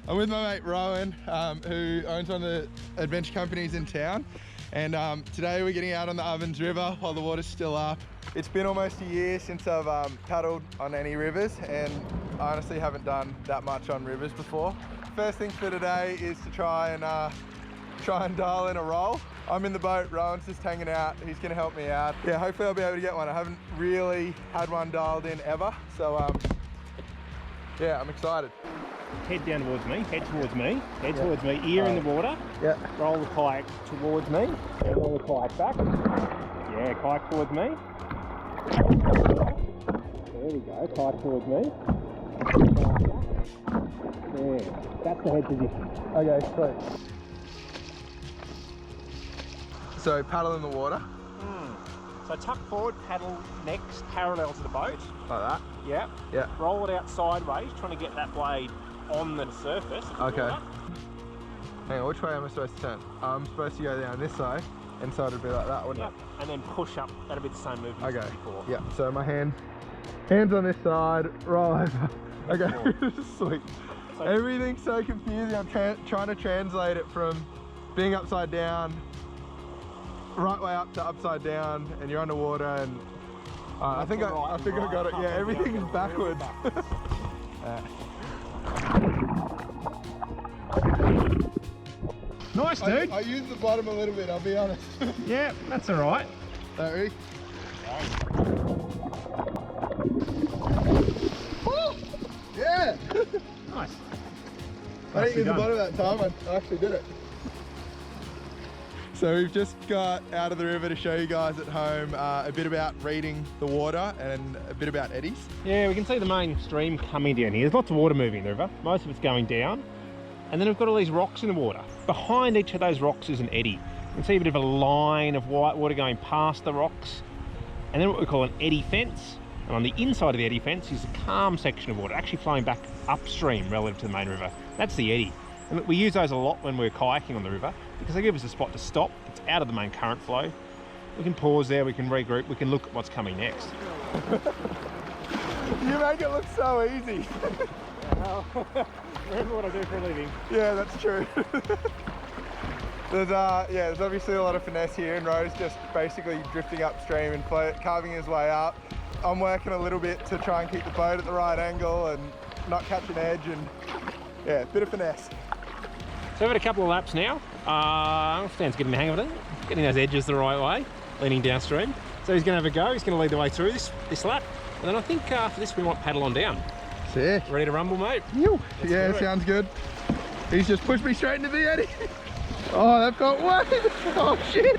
I'm with my mate Rowan, who owns one of the adventure companies in town. And today we're getting out on the Ovens River while the water's still up. It's been almost a year since I've paddled on any rivers, and I honestly haven't done that much on rivers before. First things for today is to try and dial in a roll. I'm in the boat, Rowan's just hanging out. He's gonna help me out. Yeah, hopefully I'll be able to get one. I haven't really had one dialed in ever, so yeah, I'm excited. Head down towards me, head towards me, head towards me, ear in the water. Yeah. Roll the kayak towards me, and roll the kayak back. Yeah, kayak towards me. There we go, kayak towards me. There, that's the head position. Okay, sweet. So paddle in the water. So tuck forward, paddle next, parallel to the boat. Like that? Yeah. Yeah. Roll it out sideways, trying to get that blade on the surface. Okay. Hang on, which way am I supposed to turn? I'm supposed to go down this side, and so it'd be like that, wouldn't it? And then push up. That'll be the same movement Okay. as before. Yeah, so my hands on this side, roll over. Okay, sweet. So everything's so confusing. I'm trying to translate it from being upside down, right way up to upside down, and you're underwater, and I think I got it. Yeah, everything's backwards. Nice, dude. I used the bottom a little bit, I'll be honest. Yeah, that's all right. Ready? Oh, yeah! Nice. I didn't use the bottom that time, I actually did it. So we've just got out of the river to show you guys at home a bit about reading the water and a bit about eddies. Yeah, we can see the main stream coming down here. There's lots of water moving in the river. Most of it's going down. And then we've got all these rocks in the water. Behind each of those rocks is an eddy. You can see a bit of a line of white water going past the rocks. And then what we call an eddy fence. And on the inside of the eddy fence is a calm section of water, actually flowing back upstream relative to the main river. That's the eddy. And we use those a lot when we're kayaking on the river because they give us a spot to stop. It's out of the main current flow. We can pause there, we can regroup, we can look at what's coming next. You make it look so easy. Remember what I do for a living. Yeah, that's true. There's obviously a lot of finesse here, and Ro's just basically drifting upstream and carving his way up. I'm working a little bit to try and keep the boat at the right angle and not catch an edge, and yeah, a bit of finesse. So we've had a couple of laps now. Stan's getting the hang of it, getting those edges the right way, leaning downstream. So he's going to have a go, he's going to lead the way through this lap. And then I think after this we might paddle on down. Sick. Ready to rumble, mate? Yeah, sounds good. He's just pushed me straight into the eddy. Oh, that felt wide. Oh, shit.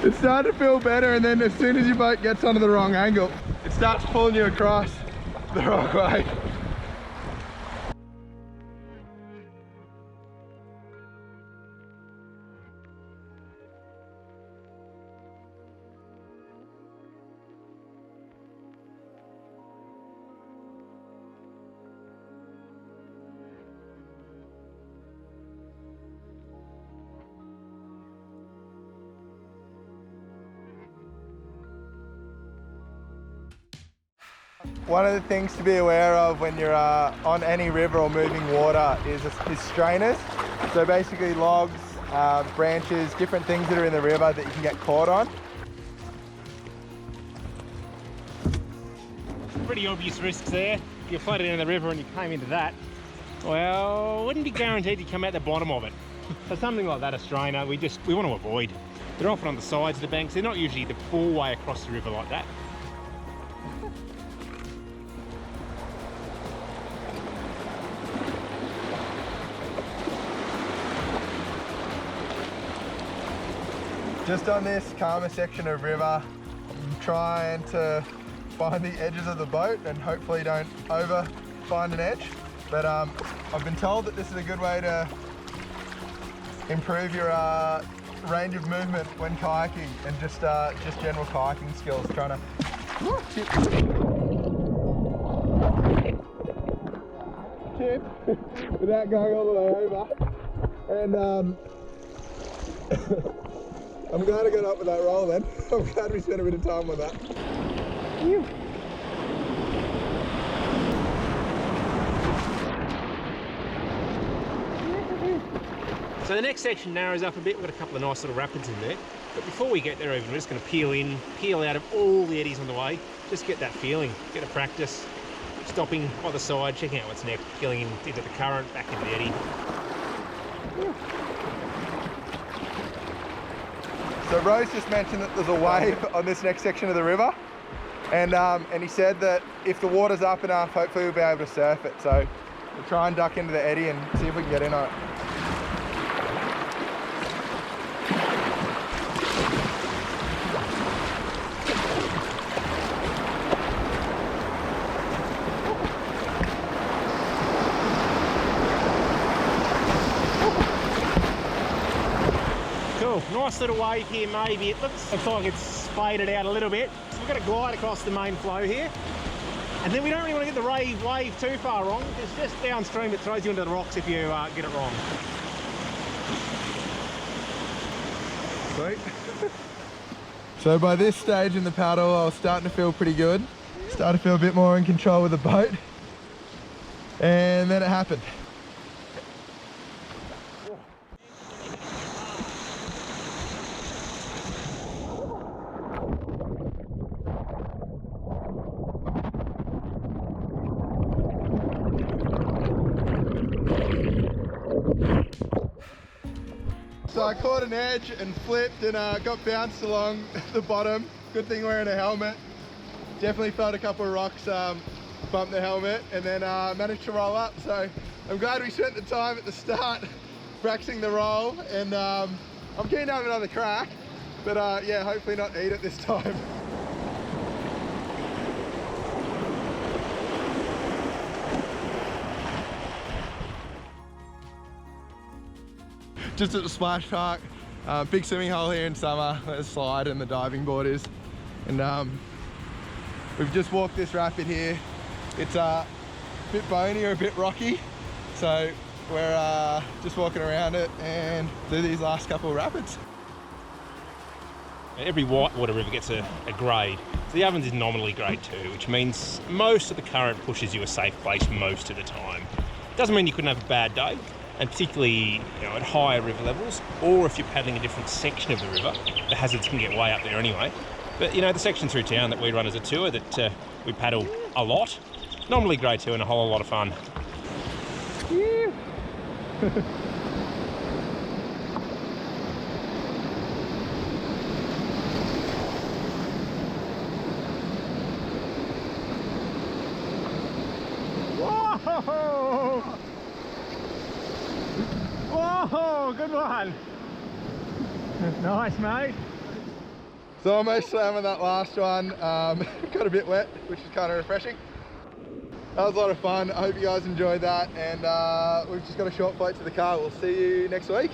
It started to feel better, and then as soon as your boat gets onto the wrong angle, it starts pulling you across the wrong way. One of the things to be aware of when you're on any river or moving water is strainers. So basically logs, branches, different things that are in the river that you can get caught on. Pretty obvious risks there. If you floated in the river and you came into that, well, wouldn't be guaranteed to come out the bottom of it. So something like that, a strainer, we want to avoid. They're often on the sides of the banks. They're not usually the full way across the river like that. Just on this calmer section of river, I'm trying to find the edges of the boat and hopefully don't over find an edge. But I've been told that this is a good way to improve your range of movement when kayaking and just general kayaking skills. Trying to tip without going all the way over. And I'm glad I got up with that roll then. I'm glad we spent a bit of time with that. So the next section narrows up a bit. We've got a couple of nice little rapids in there. But before we get there even, we're just going to peel out of all the eddies on the way. Just get that feeling, get a practice. Stopping by the side, checking out what's next, peeling into the current, back into the eddy. So Rose just mentioned that there's a wave on this next section of the river. And he said that if the water's up enough, hopefully we'll be able to surf it. So we'll try and duck into the eddy and see if we can get in on it. Cool, nice little wave here maybe. It looks like it's faded out a little bit. So we're going to glide across the main flow here. And then we don't really want to get the wave too far wrong. It's just downstream, it throws you into the rocks if you get it wrong. Sweet. So by this stage in the paddle, I was starting to feel pretty good. Started to feel a bit more in control with the boat. And then it happened. So I caught an edge and flipped and got bounced along the bottom. Good thing wearing a helmet. Definitely felt a couple of rocks bump the helmet, and then managed to roll up. So I'm glad we spent the time at the start practicing the roll, and I'm keen to have another crack, but yeah, hopefully not eat it this time. Just at the splash park, big swimming hole here in summer, where the slide and the diving board is. And we've just walked this rapid here. It's a bit bony or a bit rocky. So we're just walking around it and do these last couple of rapids. Every whitewater river gets a grade. So the Ovens is nominally grade 2, which means most of the current pushes you a safe place most of the time. Doesn't mean you couldn't have a bad day. And particularly at higher river levels, or if you're paddling a different section of the river, the hazards can get way up there anyway. But the section through town that we run as a tour that we paddle a lot, normally grade 2 and a whole lot of fun. Whoa! Whoa, good one. Nice, mate. So almost slamming that last one. Got a bit wet, which is kind of refreshing. That was a lot of fun. I hope you guys enjoyed that, and we've just got a short flight to the car. We'll see you next week.